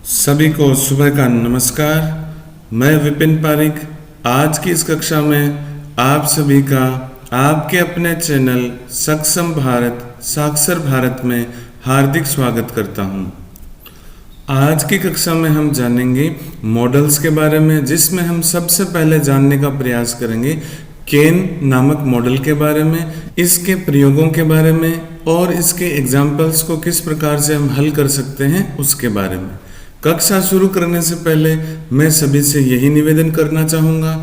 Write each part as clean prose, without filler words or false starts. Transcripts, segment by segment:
सभी को सुबह का नमस्कार। मैं विपिन पारिक आज की इस कक्षा में आप सभी का आपके अपने चैनल सक्षम भारत साक्षर भारत में हार्दिक स्वागत करता हूं। आज की कक्षा में हम जानेंगे मॉडल्स के बारे में, जिसमें हम सबसे पहले जानने का प्रयास करेंगे केन नामक मॉडल के बारे में, इसके प्रयोगों के बारे में और इसके एग्जाम्पल्स को किस प्रकार से हम हल कर सकते हैं उसके बारे में। कक्षा शुरू करने से पहले मैं सभी से यही निवेदन करना चाहूँगा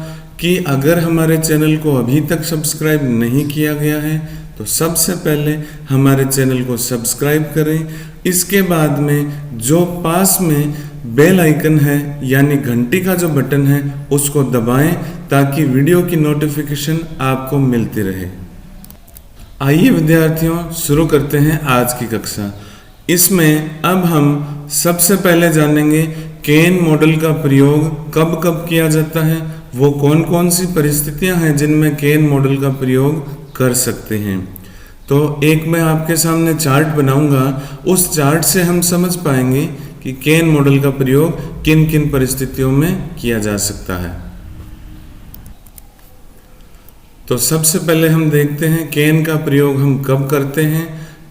कि अगर हमारे चैनल को अभी तक सब्सक्राइब नहीं किया गया है तो सबसे पहले हमारे चैनल को सब्सक्राइब करें। इसके बाद में जो पास में बेल आइकन है यानी घंटी का जो बटन है उसको दबाएं ताकि वीडियो की नोटिफिकेशन आपको मिलती रहे। आइए विद्यार्थियों, शुरू करते हैं आज की कक्षा। इसमें अब हम सबसे पहले जानेंगे केन मॉडल का प्रयोग कब कब किया जाता है, वो कौन कौन सी परिस्थितियां हैं जिनमें केन मॉडल का प्रयोग कर सकते हैं। तो एक मैं आपके सामने चार्ट बनाऊंगा, उस चार्ट से हम समझ पाएंगे कि केन मॉडल का प्रयोग किन किन परिस्थितियों में किया जा सकता है। तो सबसे पहले हम देखते हैं केन का प्रयोग हम कब करते हैं।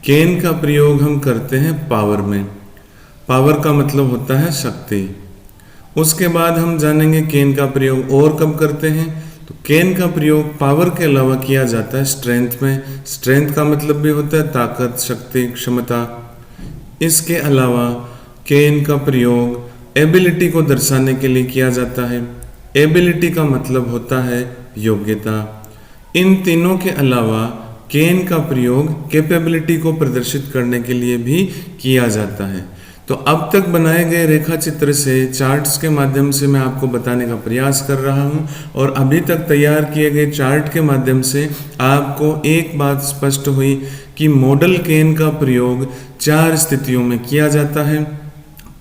केन का प्रयोग हम करते हैं पावर में। पावर का मतलब होता है शक्ति। उसके बाद हम जानेंगे केन का प्रयोग और कब करते हैं। तो केन का प्रयोग पावर के अलावा किया जाता है स्ट्रेंथ में। स्ट्रेंथ का मतलब भी होता है ताकत, शक्ति, क्षमता। इसके अलावा केन का प्रयोग एबिलिटी को दर्शाने के लिए किया जाता है। एबिलिटी का मतलब होता है योग्यता। इन तीनों के अलावा केन का प्रयोग कैपेबिलिटी को प्रदर्शित करने के लिए भी किया जाता है। तो अब तक बनाए गए रेखा चित्र से, चार्ट्स के माध्यम से मैं आपको बताने का प्रयास कर रहा हूं और अभी तक तैयार किए गए चार्ट के माध्यम से आपको एक बात स्पष्ट हुई कि मॉडल केन का प्रयोग 4 स्थितियों में किया जाता है।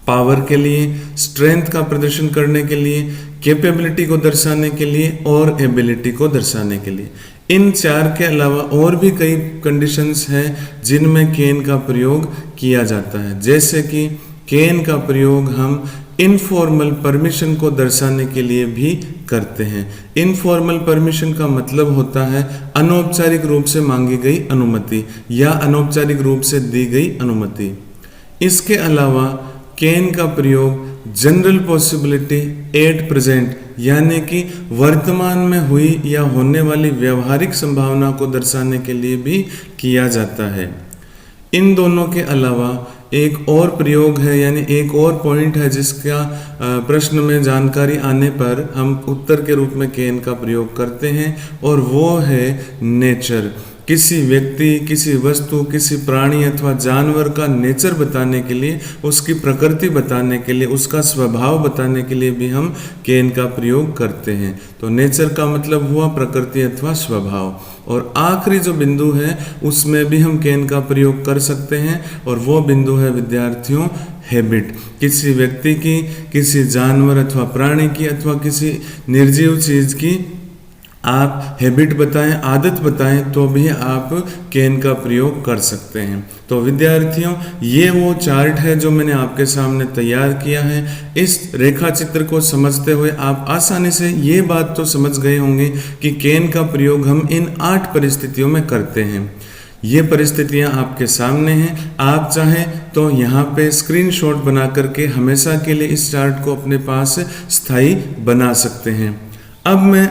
पावर के लिए, स्ट्रेंथ का प्रदर्शन करने के लिए, कैपेबिलिटी को दर्शाने के लिए और एबिलिटी को दर्शाने के लिए। इन 4 के अलावा और भी कई कंडीशंस हैं जिनमें केन का प्रयोग किया जाता है, जैसे कि केन का प्रयोग हम इनफॉर्मल परमिशन को दर्शाने के लिए भी करते हैं। इनफॉर्मल परमिशन का मतलब होता है अनौपचारिक रूप से मांगी गई अनुमति या अनौपचारिक रूप से दी गई अनुमति। इसके अलावा केन का प्रयोग जनरल पॉसिबिलिटी एट प्रेजेंट यानी कि वर्तमान में हुई या होने वाली व्यवहारिक संभावना को दर्शाने के लिए भी किया जाता है। इन दोनों के अलावा एक और प्रयोग है, यानी एक और पॉइंट है जिसका प्रश्न में जानकारी आने पर हम उत्तर के रूप में केन का प्रयोग करते हैं, और वो है नेचर। किसी व्यक्ति, किसी वस्तु, किसी प्राणी अथवा जानवर का नेचर बताने के लिए, उसकी प्रकृति बताने के लिए, उसका स्वभाव बताने के लिए भी हम केन का प्रयोग करते हैं। तो नेचर का मतलब हुआ प्रकृति अथवा स्वभाव। और आखिरी जो बिंदु है उसमें भी हम केन का प्रयोग कर सकते हैं, और वो बिंदु है विद्यार्थियों हैबिट। किसी व्यक्ति की, किसी जानवर अथवा प्राणी की अथवा किसी निर्जीव चीज की आप हैबिट बताएं, आदत बताएं, तो भी आप केन का प्रयोग कर सकते हैं। तो विद्यार्थियों, ये वो चार्ट है जो मैंने आपके सामने तैयार किया है। इस रेखा चित्र को समझते हुए आप आसानी से ये बात तो समझ गए होंगे कि केन का प्रयोग हम इन 8 परिस्थितियों में करते हैं। ये परिस्थितियां आपके सामने हैं। आप चाहें तो यहाँ पे स्क्रीनशॉट बना करके हमेशा के लिए इस चार्ट को अपने पास स्थायी बना सकते हैं। अब मैं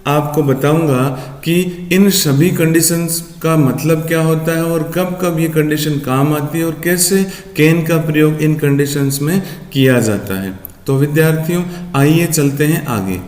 आपको बताऊंगा कि इन सभी कंडीशंस का मतलब क्या होता है और कब कब ये कंडीशन काम आती है और कैसे केन का प्रयोग इन कंडीशंस में किया जाता है। तो विद्यार्थियों, आइए चलते हैं आगे।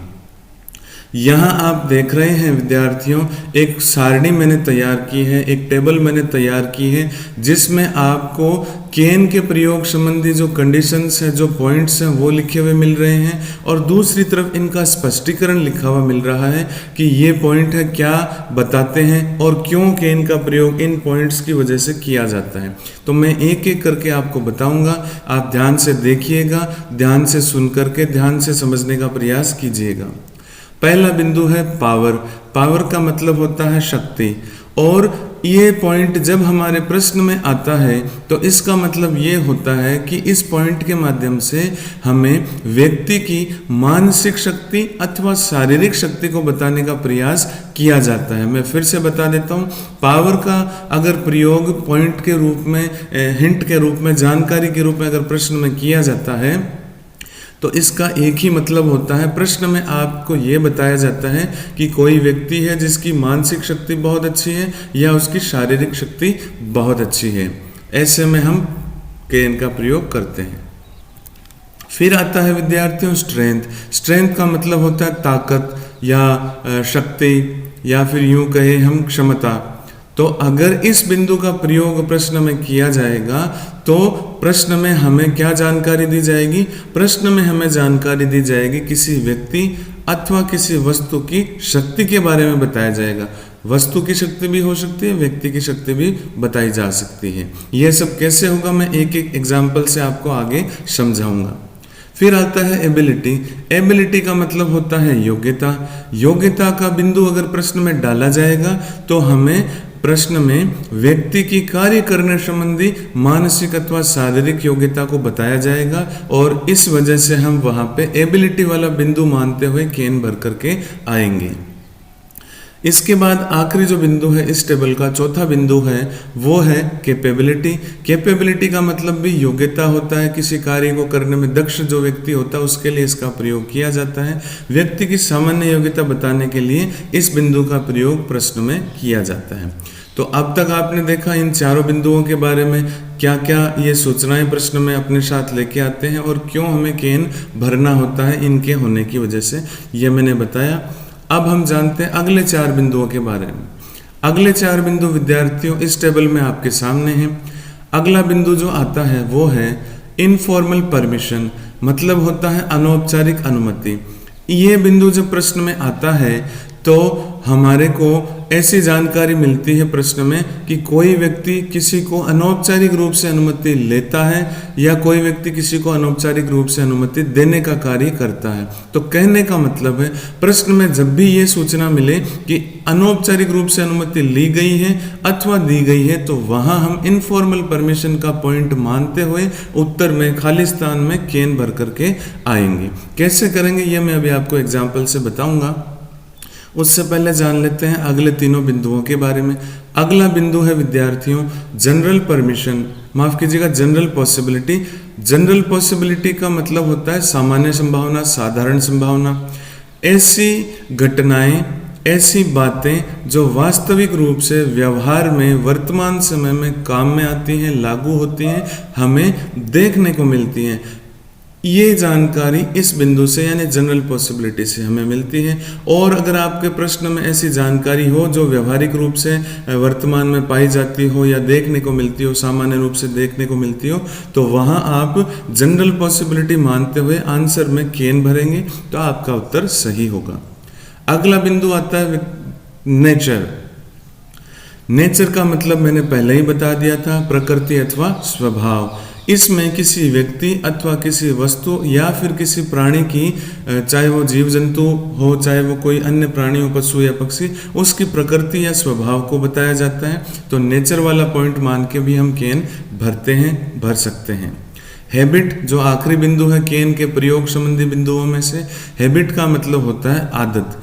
यहाँ आप देख रहे हैं विद्यार्थियों, एक सारणी मैंने तैयार की है, एक टेबल मैंने तैयार की है, जिसमें आपको केन के प्रयोग संबंधी जो कंडीशंस हैं, जो पॉइंट्स हैं, वो लिखे हुए मिल रहे हैं, और दूसरी तरफ इनका स्पष्टीकरण लिखा हुआ मिल रहा है कि ये पॉइंट है क्या बताते हैं और क्यों केन का प्रयोग इन पॉइंट्स की वजह से किया जाता है। तो मैं एक एक करके आपको बताऊंगा, आप ध्यान से देखिएगा, ध्यान से सुन करके ध्यान से समझने का प्रयास कीजिएगा। पहला बिंदु है पावर। पावर का मतलब होता है शक्ति, और ये पॉइंट जब हमारे प्रश्न में आता है तो इसका मतलब ये होता है कि इस पॉइंट के माध्यम से हमें व्यक्ति की मानसिक शक्ति अथवा शारीरिक शक्ति को बताने का प्रयास किया जाता है। मैं फिर से बता देता हूँ, पावर का अगर प्रयोग पॉइंट के रूप में, हिंट के रूप में, जानकारी के रूप में अगर प्रश्न में किया जाता है तो इसका एक ही मतलब होता है, प्रश्न में आपको ये बताया जाता है कि कोई व्यक्ति है जिसकी मानसिक शक्ति बहुत अच्छी है या उसकी शारीरिक शक्ति बहुत अच्छी है। ऐसे में हम कैन का प्रयोग करते हैं। फिर आता है विद्यार्थियों स्ट्रेंथ। स्ट्रेंथ का मतलब होता है ताकत या शक्ति, या फिर यूं कहे हम क्षमता। तो अगर इस बिंदु का प्रयोग प्रश्न में किया जाएगा तो प्रश्न में हमें क्या जानकारी दी जाएगी? प्रश्न में हमें जानकारी दी जाएगी किसी व्यक्ति अथवा किसी वस्तु की शक्ति के बारे में बताया जाएगा। वस्तु की शक्ति भी हो सकती है, व्यक्ति की शक्ति भी बताई जा सकती है। यह सब कैसे होगा मैं एक एक एग्जाम्पल से आपको आगे समझाऊंगा। फिर आता है एबिलिटी। एबिलिटी का मतलब होता है योग्यता। योग्यता का बिंदु अगर प्रश्न में डाला जाएगा तो हमें प्रश्न में व्यक्ति की कार्य करने संबंधी मानसिक अथवा शारीरिक योग्यता को बताया जाएगा और इस वजह से हम वहां पे एबिलिटी वाला बिंदु मानते हुए कैन भर करके आएंगे। इसके बाद आखिरी जो बिंदु है इस टेबल का, चौथा बिंदु है, वो है कैपेबिलिटी। कैपेबिलिटी का मतलब भी योग्यता होता है, किसी कार्य को करने में दक्ष जो व्यक्ति होता है उसके लिए इसका प्रयोग किया जाता है। व्यक्ति की सामान्य योग्यता बताने के लिए इस बिंदु का प्रयोग प्रश्न में किया जाता है। तो अब तक आपने देखा इन चारों बिंदुओं के बारे में क्या क्या ये सूचनाएं प्रश्न में अपने साथ लेके आते हैं और क्यों हमें कैन भरना होता है इनके होने की वजह से, ये मैंने बताया। अब हम जानते हैं अगले चार बिंदुओं के बारे में। अगले चार बिंदु विद्यार्थियों इस टेबल में आपके सामने हैं। अगला बिंदु जो आता है वो है इनफॉर्मल परमिशन, मतलब होता है अनौपचारिक अनुमति। ये बिंदु जब प्रश्न में आता है तो हमारे को ऐसी जानकारी मिलती है प्रश्न में कि कोई व्यक्ति किसी को अनौपचारिक रूप से अनुमति लेता है या कोई व्यक्ति किसी को अनौपचारिक रूप से अनुमति देने का कार्य करता है। तो कहने का मतलब है प्रश्न में जब भी ये सूचना मिले कि अनौपचारिक रूप से अनुमति ली गई है अथवा दी गई है तो वहां हम इनफॉर्मल परमिशन का पॉइंट मानते हुए उत्तर में खाली स्थान में कैन भर करके आएंगे। कैसे करेंगे ये मैं अभी आपको एग्जाम्पल से बताऊंगा। उससे पहले जान लेते हैं अगले तीनों बिंदुओं के बारे में। अगला बिंदु है विद्यार्थियों जनरल परमिशन, माफ कीजिएगा जनरल पॉसिबिलिटी। जनरल पॉसिबिलिटी का मतलब होता है सामान्य संभावना, साधारण संभावना। ऐसी घटनाएं, ऐसी बातें जो वास्तविक रूप से व्यवहार में वर्तमान समय में काम में आती हैं, लागू होती हैं, हमें देखने को मिलती हैं। ये जानकारी इस बिंदु से यानी जनरल पॉसिबिलिटी से हमें मिलती है। और अगर आपके प्रश्न में ऐसी जानकारी हो जो व्यवहारिक रूप से वर्तमान में पाई जाती हो या देखने को मिलती हो, सामान्य रूप से देखने को मिलती हो, तो वहां आप जनरल पॉसिबिलिटी मानते हुए आंसर में कैन भरेंगे तो आपका उत्तर सही होगा। अगला बिंदु आता है नेचर। नेचर का मतलब मैंने पहले ही बता दिया था, प्रकृति अथवा स्वभाव। इसमें किसी व्यक्ति अथवा किसी वस्तु या फिर किसी प्राणी की, चाहे वो जीव जंतु हो चाहे वो कोई अन्य प्राणी हो, पशु या पक्षी, उसकी प्रकृति या स्वभाव को बताया जाता है। तो नेचर वाला पॉइंट मान के भी हम कैन भरते हैं, भर सकते हैं। हैबिट जो आखिरी बिंदु है कैन के प्रयोग संबंधी बिंदुओं में से, हैबिट का मतलब होता है आदत।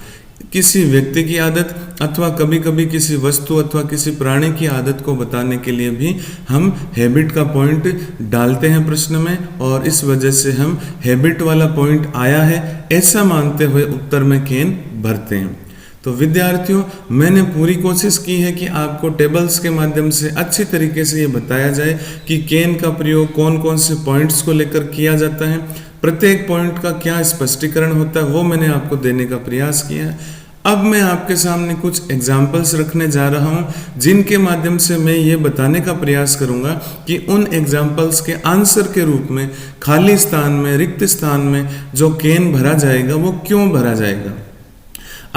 किसी व्यक्ति की आदत अथवा कभी कभी किसी वस्तु अथवा किसी प्राणी की आदत को बताने के लिए भी हम हैबिट का पॉइंट डालते हैं प्रश्न में और इस वजह से हम हैबिट वाला पॉइंट आया है ऐसा मानते हुए उत्तर में कैन भरते हैं। तो विद्यार्थियों मैंने पूरी कोशिश की है कि आपको टेबल्स के माध्यम से अच्छी तरीके से ये बताया जाए कि कैन का प्रयोग कौन कौन से पॉइंट्स को लेकर किया जाता है, प्रत्येक पॉइंट का क्या स्पष्टीकरण होता है वो मैंने आपको देने का प्रयास किया है। अब मैं आपके सामने कुछ एग्जाम्पल्स रखने जा रहा हूं जिनके माध्यम से मैं ये बताने का प्रयास करूंगा कि उन एग्जाम्पल्स के आंसर के रूप में खाली स्थान में, रिक्त स्थान में जो कैन भरा जाएगा वो क्यों भरा जाएगा।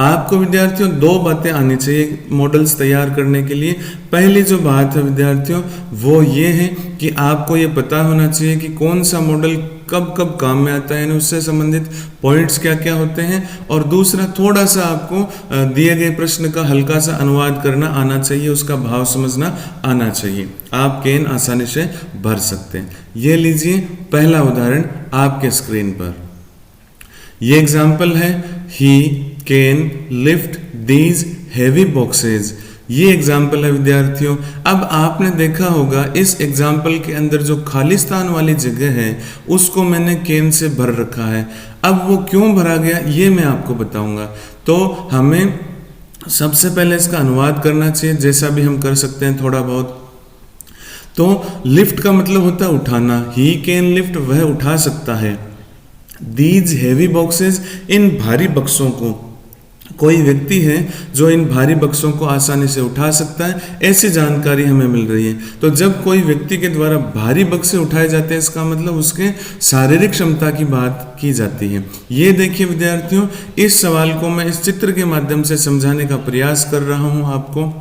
आपको विद्यार्थियों दो बातें आनी चाहिए मॉडल्स तैयार करने के लिए। पहली जो बात है विद्यार्थियों वो ये है कि आपको ये पता होना चाहिए कि कौन सा मॉडल कब कब काम में आता है, यानी उससे संबंधित पॉइंट्स क्या क्या होते हैं। और दूसरा, थोड़ा सा आपको दिए गए प्रश्न का हल्का सा अनुवाद करना आना चाहिए, उसका भाव समझना आना चाहिए, आप केन आसानी से भर सकते हैं। ये लीजिए पहला उदाहरण आपके स्क्रीन पर, ये एग्जाम्पल है, he can lift these heavy boxes. ये एग्जाम्पल है विद्यार्थियों। अब आपने देखा होगा इस एग्जाम्पल के अंदर जो खाली स्थान वाली जगह है उसको मैंने कैन से भर रखा है। अब वो क्यों भरा गया ये मैं आपको बताऊंगा। तो हमें सबसे पहले इसका अनुवाद करना चाहिए, जैसा भी हम कर सकते हैं थोड़ा बहुत। तो लिफ्ट का मतलब होता है उठाना, ही कैन लिफ्ट, वह उठा सकता है, दीज हैवी बॉक्सेस, इन भारी बक्सों को, कोई व्यक्ति है जो इन भारी बक्सों को आसानी से उठा सकता है, ऐसी जानकारी हमें मिल रही है। तो जब कोई व्यक्ति के द्वारा भारी बक्से उठाए जाते हैं इसका मतलब उसके शारीरिक क्षमता की बात की जाती है। ये देखिए विद्यार्थियों, इस सवाल को मैं इस चित्र के माध्यम से समझाने का प्रयास कर रहा हूं आपको।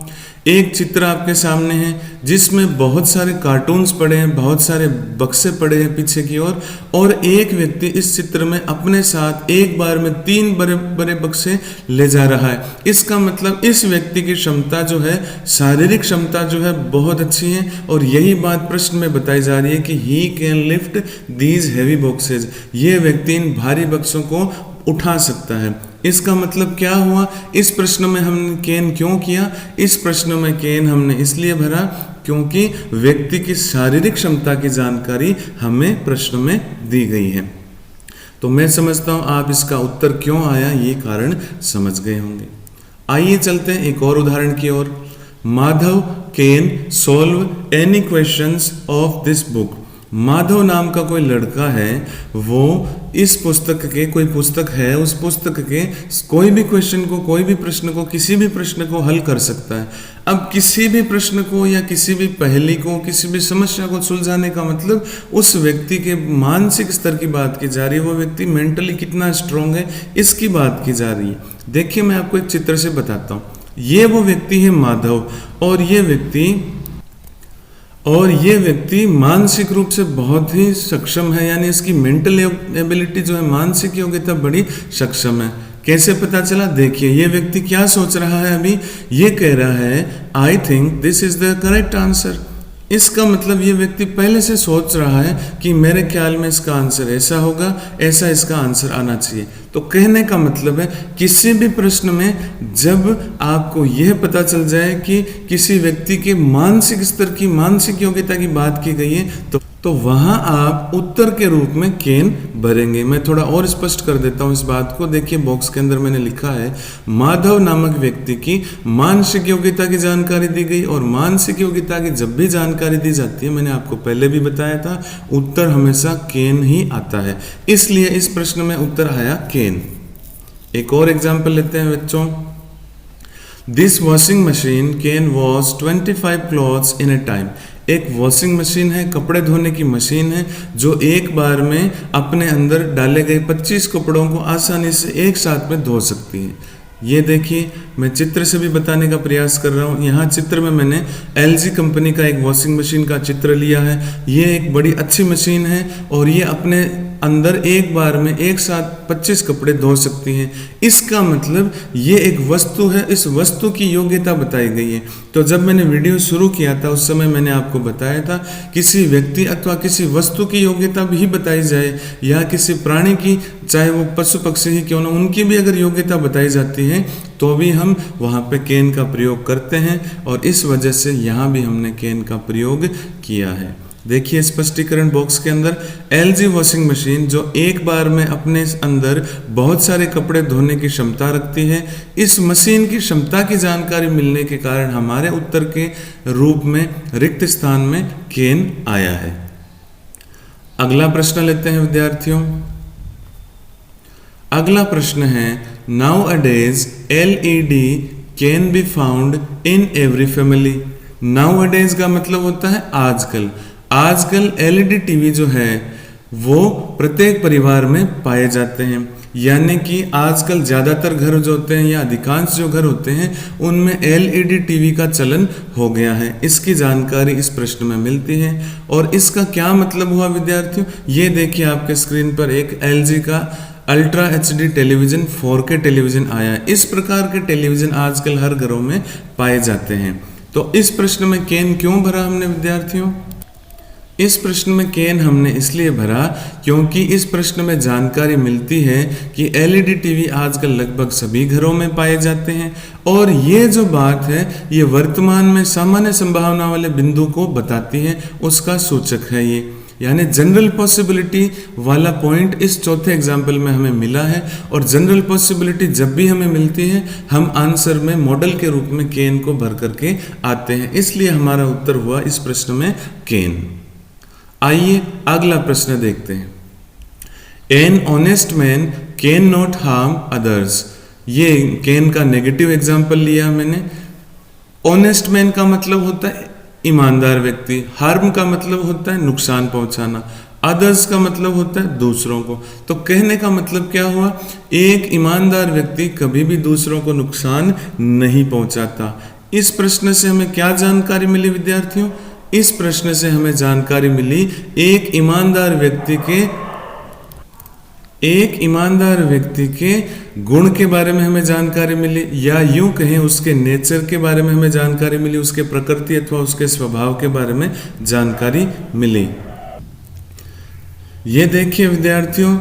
एक चित्र आपके सामने है जिसमें बहुत सारे कार्टून्स पड़े हैं, बहुत सारे बक्से पड़े हैं पीछे की ओर, और एक व्यक्ति इस चित्र में अपने साथ एक बार में 3 बड़े बड़े बक्से ले जा रहा है। इसका मतलब इस व्यक्ति की क्षमता जो है, शारीरिक क्षमता जो है बहुत अच्छी है, और यही बात प्रश्न में बताई जा रही है कि he can lift these heavy boxes, ये व्यक्ति इन भारी बक्सों को उठा सकता है। इसका मतलब क्या हुआ, इस प्रश्न में हमने कैन क्यों किया, इस प्रश्न में कैन हमने इसलिए भरा क्योंकि व्यक्ति की शारीरिक क्षमता की जानकारी हमें प्रश्न में दी गई है। तो मैं समझता हूं आप इसका उत्तर क्यों आया ये कारण समझ गए होंगे। आइए चलते हैं एक और उदाहरण की ओर। Madhav can solve any questions of this book. Madhav नाम का कोई लड़का है, वो इस पुस्तक के, कोई पुस्तक है, उस पुस्तक के कोई भी क्वेश्चन को, कोई भी प्रश्न को, किसी भी प्रश्न को हल कर सकता है। अब किसी भी प्रश्न को या किसी भी पहेली को, किसी भी समस्या को सुलझाने का मतलब उस व्यक्ति के मानसिक स्तर की बात की जा रही है, वो व्यक्ति मेंटली कितना स्ट्रांग है इसकी बात की जा रही है। देखिए मैं आपको एक चित्र से बताता हूँ। ये वो व्यक्ति है माधव, और ये व्यक्ति मानसिक रूप से बहुत ही सक्षम है, यानी इसकी मेंटल एबिलिटी जो है, मानसिक योग्यता बड़ी सक्षम है। कैसे पता चला, देखिए ये व्यक्ति क्या सोच रहा है अभी, ये कह रहा है I think this is the correct answer. इसका मतलब ये व्यक्ति पहले से सोच रहा है कि मेरे ख्याल में इसका आंसर ऐसा होगा, ऐसा इसका आंसर आना चाहिए। तो कहने का मतलब है किसी भी प्रश्न में जब आपको यह पता चल जाए कि किसी व्यक्ति के मानसिक स्तर की, मानसिक योग्यता की बात की गई है, तो वहां आप उत्तर के रूप में कैन भरेंगे। मैं थोड़ा और स्पष्ट कर देता हूं इस बात को। देखिए बॉक्स के अंदर मैंने लिखा है माधव नामक व्यक्ति की मानसिक योग्यता की जानकारी दी गई, और मानसिक योग्यता की जब भी जानकारी दी जाती है, मैंने आपको पहले भी बताया था, उत्तर हमेशा कैन ही आता है। इसलिए इस प्रश्न में उत्तर आया कैन। एक और एग्जाम्पल लेते हैं बच्चों। This washing machine can wash 25 clothes in A time. एक वॉशिंग मशीन है, कपड़े धोने की मशीन है, जो एक बार में अपने अंदर डाले गए 25 कपड़ों को आसानी से एक साथ में धो सकती है। ये देखिए मैं चित्र से भी बताने का प्रयास कर रहा हूँ। यहाँ चित्र में मैंने LG कंपनी का एक वॉशिंग मशीन का चित्र लिया है। ये एक बड़ी अच्छी मशीन है और ये अपने अंदर एक बार में एक साथ 25 कपड़े धो सकती हैं। इसका मतलब ये एक वस्तु है, इस वस्तु की योग्यता बताई गई है। तो जब मैंने वीडियो शुरू किया था उस समय मैंने आपको बताया था किसी व्यक्ति अथवा किसी वस्तु की योग्यता भी बताई जाए या किसी प्राणी की, चाहे वो पशु पक्षी ही क्यों ना, उनकी भी अगर योग्यता बताई जाती है तो भी हम वहाँ पे कैन का प्रयोग करते हैं, और इस वजह से यहाँ भी हमने कैन का प्रयोग किया है। देखिए स्पष्टीकरण बॉक्स के अंदर LG वॉशिंग मशीन जो एक बार में अपने अंदर बहुत सारे कपड़े धोने की क्षमता रखती है। इस मशीन की क्षमता की जानकारी मिलने के कारण हमारे उत्तर के रूप में रिक्त स्थान में कैन आया है। अगला प्रश्न लेते हैं विद्यार्थियों। अगला प्रश्न है now a days LED can be found in every family. Now a days का मतलब होता है आजकल। आजकल LED टीवी जो है वो प्रत्येक परिवार में पाए जाते हैं। यानी कि आजकल ज़्यादातर घर जो होते हैं या अधिकांश जो घर होते हैं उनमें एलईडी टीवी का चलन हो गया है। इसकी जानकारी इस प्रश्न में मिलती है। और इसका क्या मतलब हुआ विद्यार्थियों, ये देखिए आपके स्क्रीन पर एक एलजी का ultra HD television 4K television आया है। इस प्रकार के टेलीविजन आजकल हर घरों में पाए जाते हैं। तो इस प्रश्न में केन क्यों भरा हमने विद्यार्थियों? इस प्रश्न में केन हमने इसलिए भरा क्योंकि इस प्रश्न में जानकारी मिलती है कि एलईडी टीवी आजकल लगभग सभी घरों में पाए जाते हैं और ये जो बात है ये वर्तमान में सामान्य संभावना वाले बिंदु को बताती है, उसका सूचक है ये, यानी जनरल पॉसिबिलिटी वाला पॉइंट इस चौथे एग्जाम्पल में हमें मिला है। और जनरल पॉसिबिलिटी जब भी हमें मिलती है हम आंसर में मॉडल के रूप में केन को भर करके आते हैं, इसलिए हमारा उत्तर हुआ इस प्रश्न में केन। आइए अगला प्रश्न देखते हैं। An honest man can not harm others, ये कैन का नेगेटिव एग्जाम्पल लिया मैंने। ऑनेस्ट मैन का मतलब होता है ईमानदार व्यक्ति, हार्म का मतलब होता है नुकसान पहुंचाना, अदर्स का मतलब होता है दूसरों को। तो कहने का मतलब क्या हुआ, एक ईमानदार व्यक्ति कभी भी दूसरों को नुकसान नहीं पहुंचाता। इस प्रश्न से हमें क्या जानकारी मिली विद्यार्थियों? इस प्रश्न से हमें जानकारी मिली एक ईमानदार व्यक्ति के गुण के बारे में हमें जानकारी मिली, या यूं कहें उसके नेचर के बारे में हमें जानकारी मिली, उसके प्रकृति अथवा उसके स्वभाव के बारे में जानकारी मिली। ये देखिए विद्यार्थियों,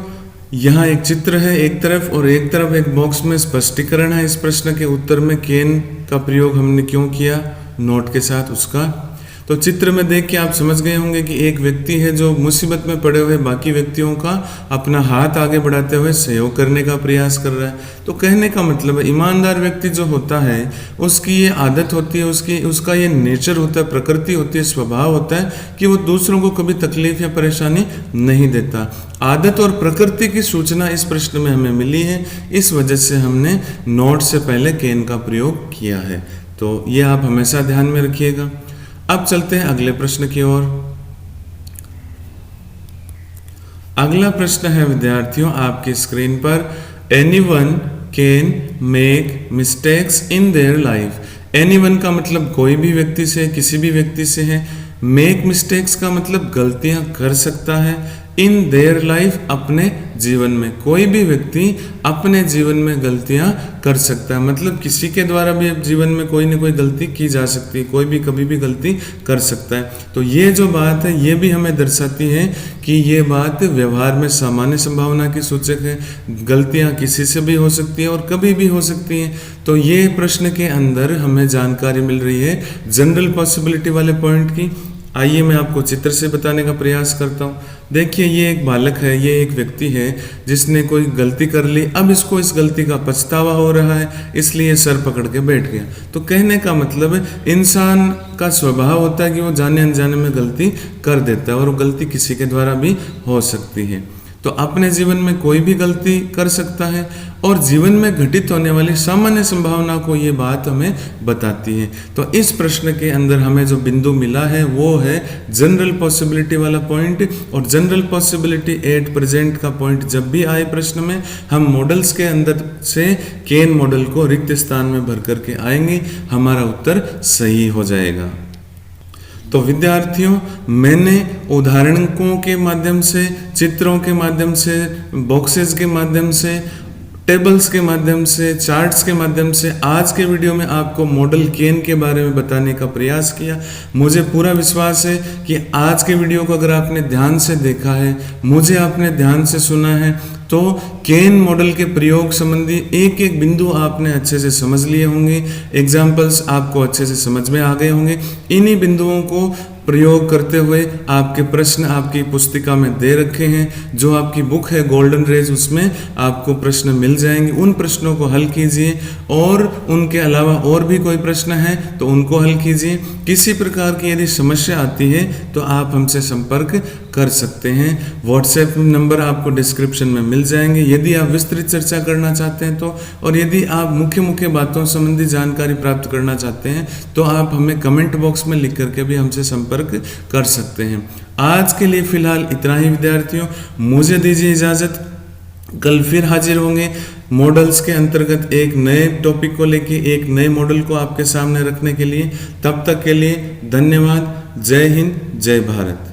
यहाँ एक चित्र है एक तरफ और एक तरफ एक बॉक्स में स्पष्टीकरण है। इस प्रश्न के उत्तर में केन का प्रयोग हमने क्यों किया नोट के साथ उसका। तो चित्र में देख के आप समझ गए होंगे कि एक व्यक्ति है जो मुसीबत में पड़े हुए बाकी व्यक्तियों का अपना हाथ आगे बढ़ाते हुए सहयोग करने का प्रयास कर रहा है। तो कहने का मतलब है ईमानदार व्यक्ति जो होता है उसकी ये आदत होती है, उसका ये नेचर होता है, प्रकृति होती है, स्वभाव होता है कि वो दूसरों को कभी तकलीफ या परेशानी नहीं देता। आदत और प्रकृति की सूचना इस प्रश्न में हमें मिली है, इस वजह से हमने नोट से पहले केन का प्रयोग किया है। तो ये आप हमेशा ध्यान में रखिएगा। अब चलते हैं अगले प्रश्न की ओर। अगला प्रश्न है विद्यार्थियों आपकी स्क्रीन पर, anyone can make mistakes in their life. Anyone का मतलब कोई भी व्यक्ति से, किसी भी व्यक्ति से है। मेक मिस्टेक्स का मतलब गलतियां कर सकता है। इन देयर लाइफ अपने जीवन में, कोई भी व्यक्ति अपने जीवन में गलतियां कर सकता है, मतलब किसी के द्वारा भी जीवन में कोई ना कोई गलती की जा सकती है, कोई भी कभी भी गलती कर सकता है। तो ये जो बात है ये भी हमें दर्शाती है कि ये बात व्यवहार में सामान्य संभावना की सूचक है। गलतियां किसी से भी हो सकती है और कभी भी हो सकती हैं। तो ये प्रश्न के अंदर हमें जानकारी मिल रही है जनरल पॉसिबिलिटी वाले पॉइंट की। आइए मैं आपको चित्र से बताने का प्रयास करता हूँ। देखिए ये एक बालक है, ये एक व्यक्ति है जिसने कोई गलती कर ली, अब इसको इस गलती का पछतावा हो रहा है, इसलिए सर पकड़ के बैठ गया। तो कहने का मतलब है इंसान का स्वभाव होता है कि वो जाने अनजाने में गलती कर देता है और वो गलती किसी के द्वारा भी हो सकती है। तो अपने जीवन में कोई भी गलती कर सकता है और जीवन में घटित होने वाली सामान्य संभावना को ये बात हमें बताती है। तो इस प्रश्न के अंदर हमें जो बिंदु मिला है वो है जनरल पॉसिबिलिटी वाला पॉइंट। और जनरल पॉसिबिलिटी एट प्रेजेंट का पॉइंट जब भी आए प्रश्न में, हम मॉडल्स के अंदर से केन मॉडल को रिक्त स्थान में भर करके आएंगे, हमारा उत्तर सही हो जाएगा। तो विद्यार्थियों, मैंने उदाहरणों के माध्यम से, चित्रों के माध्यम से, बॉक्सेस के माध्यम से, टेबल्स के माध्यम से, चार्ट्स के माध्यम से आज के वीडियो में आपको मॉडल केन के बारे में बताने का प्रयास किया। मुझे पूरा विश्वास है कि आज के वीडियो को अगर आपने ध्यान से देखा है, मुझे आपने ध्यान से सुना है, तो केन मॉडल के प्रयोग संबंधी एक एक बिंदु आपने अच्छे से समझ लिए होंगे, एग्जाम्पल्स आपको अच्छे से समझ में आ गए होंगे। इन्हीं बिंदुओं को प्रयोग करते हुए आपके प्रश्न आपकी पुस्तिका में दे रखे हैं, जो आपकी बुक है गोल्डन रेज, उसमें आपको प्रश्न मिल जाएंगे। उन प्रश्नों को हल कीजिए और उनके अलावा और भी कोई प्रश्न है तो उनको हल कीजिए। किसी प्रकार की यदि समस्या आती है तो आप हमसे संपर्क कर सकते हैं। व्हाट्सएप नंबर आपको डिस्क्रिप्शन में मिल जाएंगे यदि आप विस्तृत चर्चा करना चाहते हैं तो, और यदि आप मुख्य मुख्य बातों संबंधी जानकारी प्राप्त करना चाहते हैं तो आप हमें कमेंट बॉक्स में लिख करके भी हमसे संपर्क कर सकते हैं। आज के लिए फिलहाल इतना ही विद्यार्थियों, मुझे दीजिए इजाजत। कल फिर हाजिर होंगे मॉडल्स के अंतर्गत एक नए टॉपिक को लेके, एक नए मॉडल को आपके सामने रखने के लिए। तब तक के लिए धन्यवाद। जय हिंद, जय भारत।